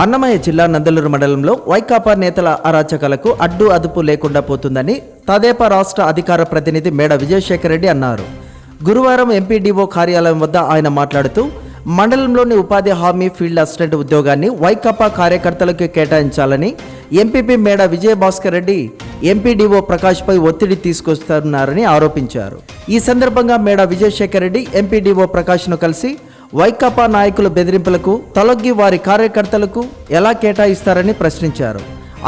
అన్నమయ్య జిల్లా నందలూరు మండలంలో వైకాపా నేతల అరాచకాలకు అడ్డు అదుపు లేకుండా పోతుందని తదేపా రాష్ట్ర అధికార ప్రతినిధి మేడ విజయశేఖర్ రెడ్డి అన్నారు. గురువారం ఎంపీడీఓ కార్యాలయం వద్ద ఆయన మాట్లాడుతూ మండలంలోని ఉపాధి హామీ ఫీల్డ్ అసిస్టెంట్ ఉద్యోగాన్ని వైకాపా కార్యకర్తలకు కేటాయించాలని ఎంపీపీ మేడ విజయభాస్కర్ రెడ్డి ఎంపీడీఓ ప్రకాష్పై ఒత్తిడి తీసుకొస్తున్నారని ఆరోపించారు. ఈ సందర్భంగా మేడ విజయశేఖర్ రెడ్డి ఎంపీడీఓ ప్రకాష్ను కలిసి వైకాపా నాయకుల బెదిరింపులకు తలొగ్గి వారి కార్యకర్తలకు ఎలా కేటాయిస్తారని ప్రశ్నించారు.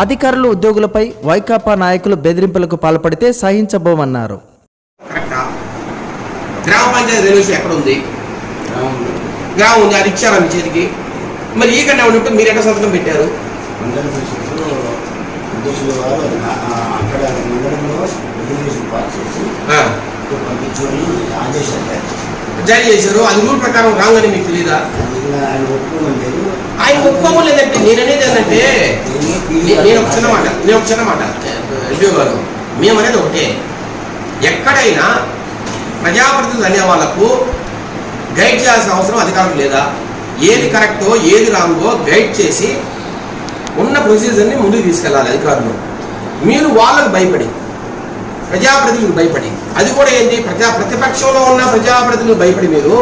అధికారులు ఉద్యోగులపై వైకాపా నాయకులు బెదిరింపులకు పాల్పడితే సహించబోమన్నారు. గ్రామ పంచాయతీ రెవల్యూషన్ ఎక్కడ ఉంది? గ్రామం ఉంది, అది ఇచ్చారా మీ చేతికి? మరి ఈ కన్నా ఉంటే మీరు ఎక్కడ సంతకం పెట్టారు? జారీ చేశారు. అది రూల్ ప్రకారం రాంగని మీకు తెలీదా? ఆయన ఒప్పుకోలేదంటే నేననేది ఏంటంటే నేను ఒక చిన్న మాట ఎంపీ గారు, మేమనేది ఒకటే, ఎక్కడైనా ప్రజాప్రతినిధులు అనే వాళ్ళకు గైడ్ చేయాల్సిన అవసరం అధికారం లేదా? ఏది కరెక్టో ఏది రాంగో గైడ్ చేసి ఉన్న ప్రొసీజర్ని ముందుకు తీసుకెళ్ళాలి అధికారులు. మీరు వాళ్ళకు భయపడి, ప్రజాప్రతినిధులకు భయపడి, అది కూడా ఏంటి ప్రతిపక్షంలో ఉన్న ప్రజాప్రతినిధులకు భయపడి మీరు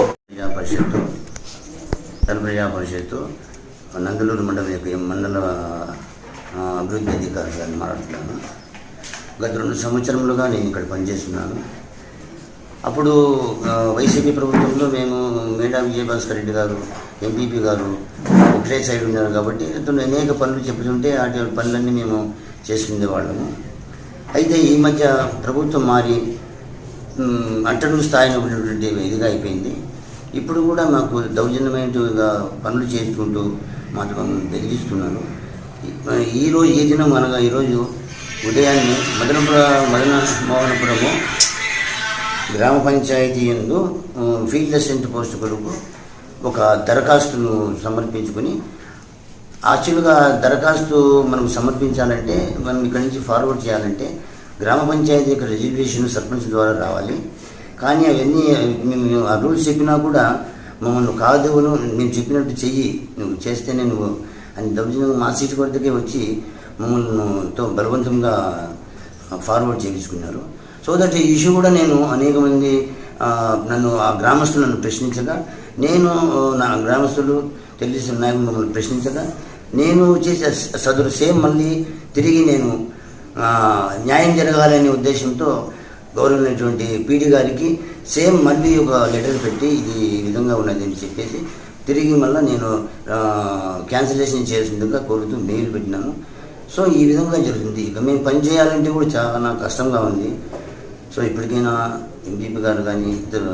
ప్రజా పరిషత్తు నందలూరు మండల అభివృద్ధి అధికారులను మాట్లాడుతున్నాను. గత 2 సంవత్సరములుగా నేను ఇక్కడ పనిచేస్తున్నాను. అప్పుడు వైసీపీ ప్రభుత్వంలో మేము మేడా విజయభాస్కర్ రెడ్డి గారు ఎంపీపీ గారు ఒకటే సైడ్ ఉన్నారు కాబట్టి అనేక పనులు చెప్తుంటే వాటి పనులన్నీ మేము చేసుకునేవాళ్ళము. అయితే ఈ మధ్య ప్రభుత్వం మారి అట్టడుగు స్థాయిలో ఉన్నటువంటి ఇదిగా అయిపోయింది. ఇప్పుడు కూడా మాకు దౌర్జన్యమైనగా పనులు చేసుకుంటూ మాకు బెదిరిస్తున్నారు. ఈరోజు ఈ దినం అనగా ఈరోజు ఉదయాన్నే మదనమోహనపురము గ్రామ పంచాయతీ యందు ఫీల్డ్ అసిస్టెంట్ పోస్టు కొరకు ఒక దరఖాస్తును సమర్పించుకొని, యాక్చువల్గా దరఖాస్తు మనం సమర్పించాలంటే మనం ఇక్కడి నుంచి ఫార్వర్డ్ చేయాలంటే గ్రామ పంచాయతీ యొక్క రిజిస్ట్రేషన్ సర్పంచ్ ద్వారా రావాలి. కానీ అవన్నీ మేము ఆ రూల్స్ చెప్పినా కూడా మమ్మల్ని కాదు, నేను చెప్పినట్టు చెయ్యి, నువ్వు చేస్తేనే నువ్వు అని దౌర్జన్యంగా మా సీటు వద్దకే వచ్చి మమ్మల్ని బలవంతంగా ఫార్వర్డ్ చేయించుకున్నారు. సో దట్ ఈ ఇష్యూ కూడా నేను అనేక మంది నన్ను ఆ గ్రామస్తులు నన్ను ప్రశ్నించగా, నేను నా గ్రామస్తులు తెలుగుదేశం నాయకులు మమ్మల్ని ప్రశ్నించగా, నేను చేసే సదరు సేమ్ మళ్ళీ తిరిగి నేను న్యాయం జరగాలనే ఉద్దేశంతో గౌరవమైనటువంటి పీడీ గారికి సేమ్ మళ్ళీ ఒక లెటర్ పెట్టి ఇది ఈ విధంగా ఉన్నదని చెప్పేసి తిరిగి మళ్ళీ నేను క్యాన్సిలేషన్ చేసిందిగా కోరుతూ మెయిల్ పెట్టినాను. సో ఈ విధంగా జరుగుతుంది. ఇక మేము పని చేయాలంటే కూడా చాలా కష్టంగా ఉంది. సో ఇప్పటికైనా ఎంపీపీ గారు కానీ ఇద్దరు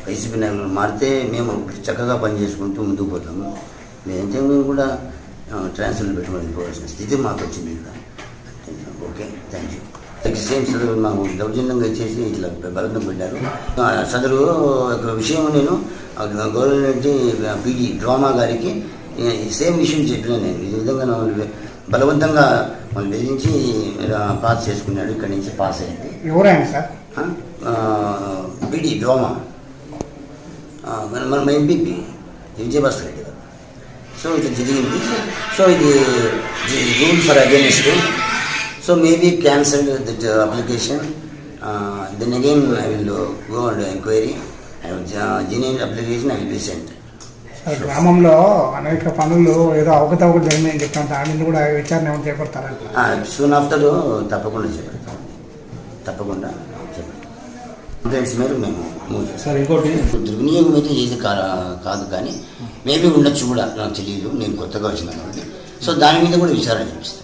వైసీపీ నాయకులు మారితే మేము చక్కగా పని చేసుకుంటూ ముందుకు పోతాము. లేదంటే మేము కూడా ట్రాన్స్ఫర్లు పెట్టుకుని వెళ్ళిపోవాల్సిన స్థితి మాకు వచ్చింది. Okay, thank you. సేమ్ సదరు మాకు దౌర్జన్యంగా ఇచ్చేసి ఇట్లా బలవంతం పెట్టారు. సదరు ఒక విషయం నేను గవర్నమెంట్ పీడీ డ్రామా గారికి సేమ్ విషయం చెప్పినా నేను ఈ విధంగా బలవంతంగా మనం బెదిరించి పాస్ చేసుకున్నాడు. ఇక్కడి నుంచి పాస్ అయింది. ఎవరైనా సార్ పీడీ డ్రామా మన ఎంపీపీ విజయభాస్కర్ రెడ్డి గారు. సో ఇది జరిగింది. సో ఇది rule for against. So maybe cancel that application. Then again I will go and enquiry. Genuine application I will be sent. గ్రామంలో అనేక పనులు ఏదో అవకతవకలు జరిగినాయని చెప్తాను. దానిని కూడా విచారణ ఏమైనా చేపడతారంట? సూన్ ఆఫ్టర్ తప్పకుండా చేపడతాం. తప్పకుండా చేపడతాం. కంప్లైంట్స్ మీద మేము సార్ ఇంకోటి దుర్వినియోగం అయితే ఏది కాదు, కానీ మేబీ ఉండొచ్చు కూడా, నాకు తెలియదు, నేను కొత్తగా వచ్చినాను కాబట్టి. సో దాని మీద కూడా విచారణ చేపిస్తాను.